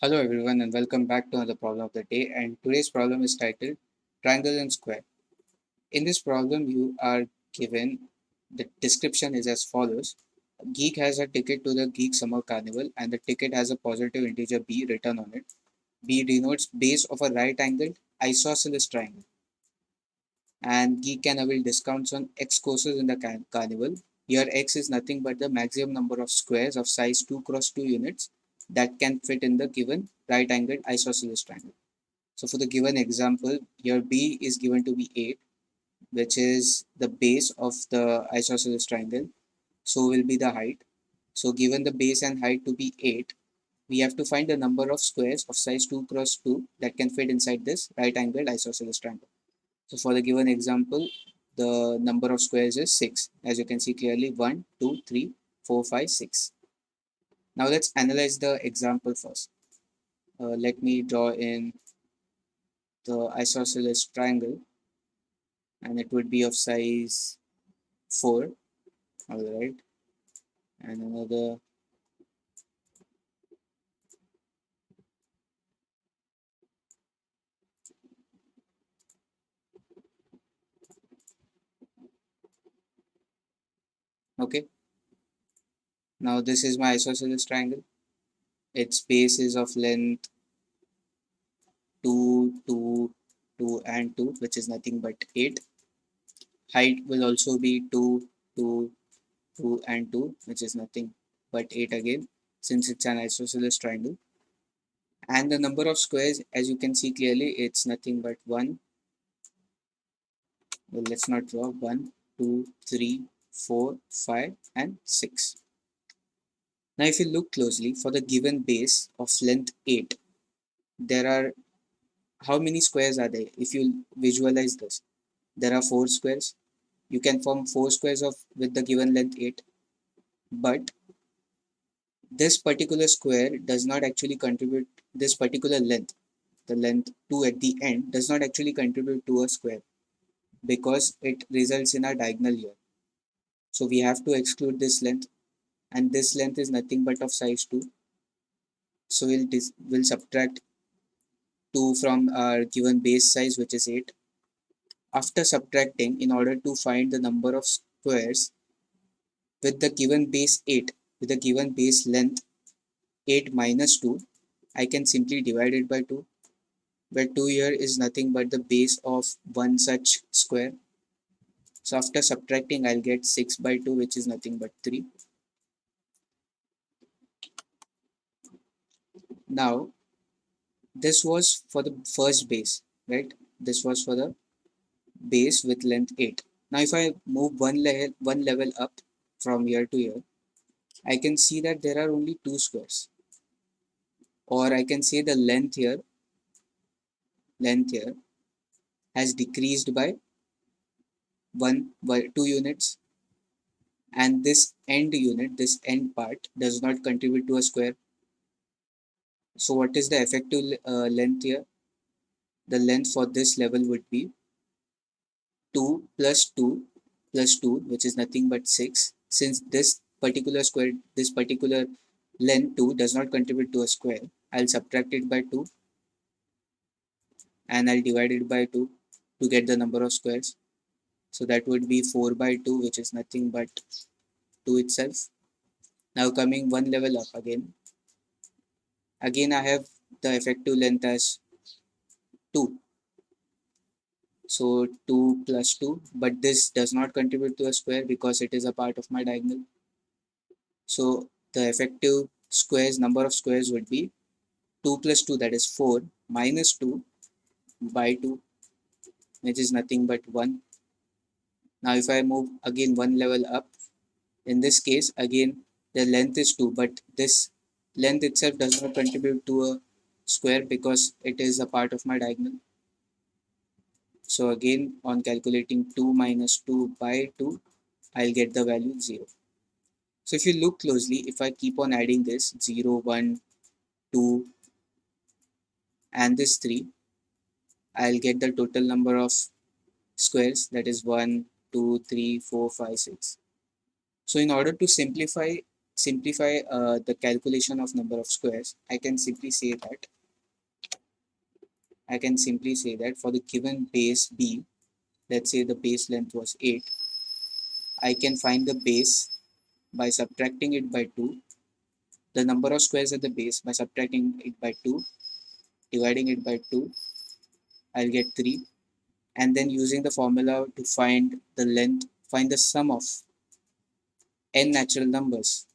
Hello everyone and welcome back to another problem of the day, and today's problem is titled Triangle and Square. In this problem you are given the description is as follows. Geek has a ticket to the Geek Summer Carnival and the ticket has a positive integer b written on it. B denotes base of a right angled isosceles triangle, and Geek can avail discounts on X courses in the carnival. Here X is nothing but the maximum number of squares of size 2 cross 2 units that can fit in the given right angled isosceles triangle. So for the given example, here B is given to be 8, which is the base of the isosceles triangle. So will be the height. So given the base and height to be 8, we have to find the number of squares of size 2 cross 2 that can fit inside this right angled isosceles triangle. So for the given example, the number of squares is 6. As you can see clearly, 1, 2, 3, 4, 5, 6. Now let's analyze the example first. Let me draw in the isosceles triangle, and it would be of size 4. All right, and another. Okay, now this is my isosceles triangle. Its base is of length 2, 2, 2 and 2, which is nothing but 8. Height will also be 2, 2, 2 and 2, which is nothing but 8 again, since it's an isosceles triangle. And the number of squares, as you can see clearly, it's nothing but 1. Well, let's not draw. 1, 2, 3, 4, 5 and 6. Now if you look closely, for the given base of length 8, there are, how many squares are there? If you visualize this, there are 4 squares. You can form 4 squares of with the given length 8, but this particular square does not actually contribute. This particular length, the length 2 at the end, does not actually contribute to a square because it results in a diagonal here. So we have to exclude this length, and this length is nothing but of size 2. So we'll subtract 2 from our given base size, which is 8. After subtracting, in order to find the number of squares with the given base 8, with the given base length 8 minus 2, I can simply divide it by 2, where 2 here is nothing but the base of one such square. So after subtracting, I'll get 6 by 2, which is nothing but 3. Now, this was for the first base, right? This was for the base with length 8. Now, if I move one level up from here to here, I can see that there are only 2 squares. Or I can say the length here has decreased by 2 units, and this this end part does not contribute to a square. So what is the effective length here? The length for this level would be 2 plus 2 plus 2, which is nothing but 6. Since this particular length 2 does not contribute to a square, I'll subtract it by 2 and I'll divide it by 2 to get the number of squares. So that would be 4 by 2, which is nothing but 2 itself. Now coming one level up again. Again I have the effective length as 2. So 2 plus 2, but this does not contribute to a square because it is a part of my diagonal. So the effective number of squares would be 2 plus 2, that is 4, minus 2 by 2, which is nothing but 1. Now if I move again one level up, in this case again the length is 2, but this length itself does not contribute to a square because it is a part of my diagonal. So again, on calculating 2 minus 2 by 2, I'll get the value 0. So if you look closely, if I keep on adding this 0, 1, 2 and this 3, I'll get the total number of squares, that is 1, 2, 3, 4, 5, 6. So in order to simplify simplify the calculation of number of squares, I can simply say that for the given base b, let's say the base length was 8, I can find the base by subtracting it by 2, the number of squares at the base by subtracting it by 2, dividing it by 2, I'll get 3, and then using the formula to find the length, find the sum of n natural numbers,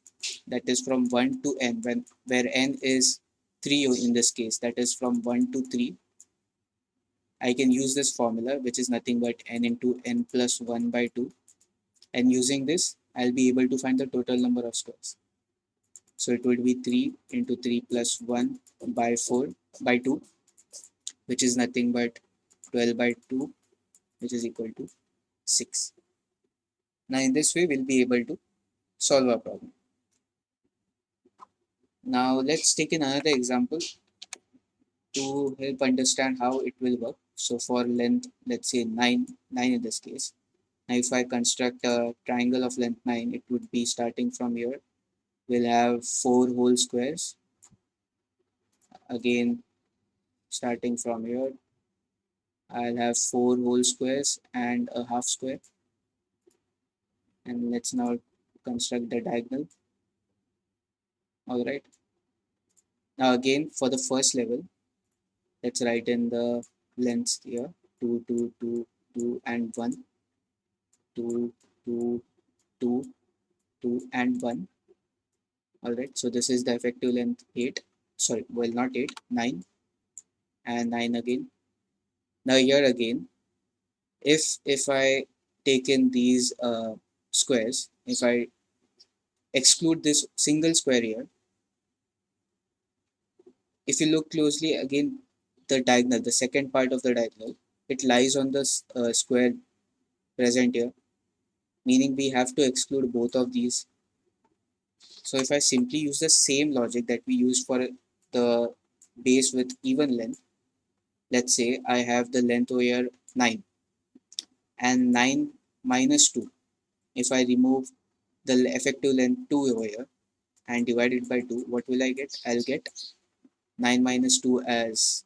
that is from 1 to n, where n is 3 in this case, that is from 1 to 3. I can use this formula, which is nothing but n into n plus 1 by 2, and using this I'll be able to find the total number of squares. So it would be 3 into 3 plus 1 by 4 by 2, which is nothing but 12 by 2, which is equal to 6. Now in this way we'll be able to solve our problem. Now let's take in another example to help understand how it will work. So for length, let's say 9 in this case. Now if I construct a triangle of length 9, it would be starting from here. We'll have 4 whole squares. Again, starting from here, I'll have 4 whole squares and a half square. And let's now construct the diagonal. Alright. Now again, for the first level, let's write in the lengths here, 2, 2, 2, 2 and 1, 2, 2, 2, 2 and 1. Alright, so this is the effective length 8, sorry, well not 8, 9 and 9 again. Now here again, if I take in these squares, if I exclude this single square here, if you look closely again, the diagonal, the second part of the diagonal, it lies on the square present here, meaning we have to exclude both of these. So if I simply use the same logic that we used for the base with even length, let's say I have the length over here 9 and 9 minus 2. If I remove the effective length 2 over here and divide it by 2, what will I get? I'll get 9 minus 2 as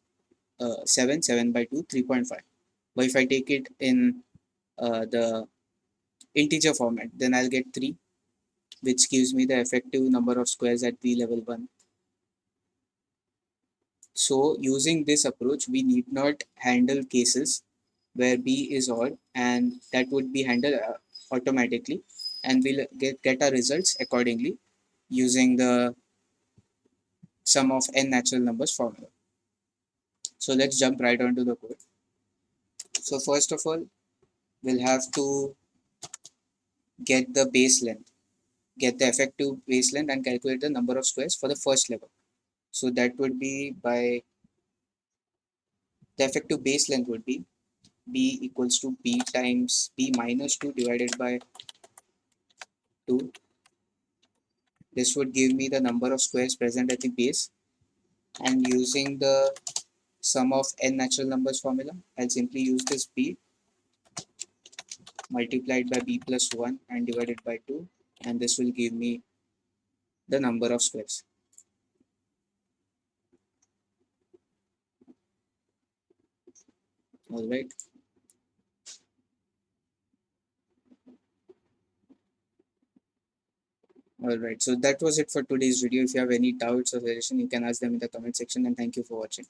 7, 7 by 2, 3.5. But if I take it in the integer format, then I'll get 3, which gives me the effective number of squares at V level 1. So using this approach, we need not handle cases where B is odd, and that would be handled automatically, and we'll get our results accordingly using the sum of n natural numbers formula. So let's jump right onto the code. So first of all, we'll have to get the base length, get the effective base length and calculate the number of squares for the first level. So that would be by the effective base length would be b equals to b times b minus 2 divided by 2. This would give me the number of squares present at the base, and using the sum of n natural numbers formula, I'll simply use this b multiplied by b plus 1 and divided by 2, and this will give me the number of squares. Alright. Alright, so that was it for today's video. If you have any doubts or suggestion, you can ask them in the comment section, and thank you for watching.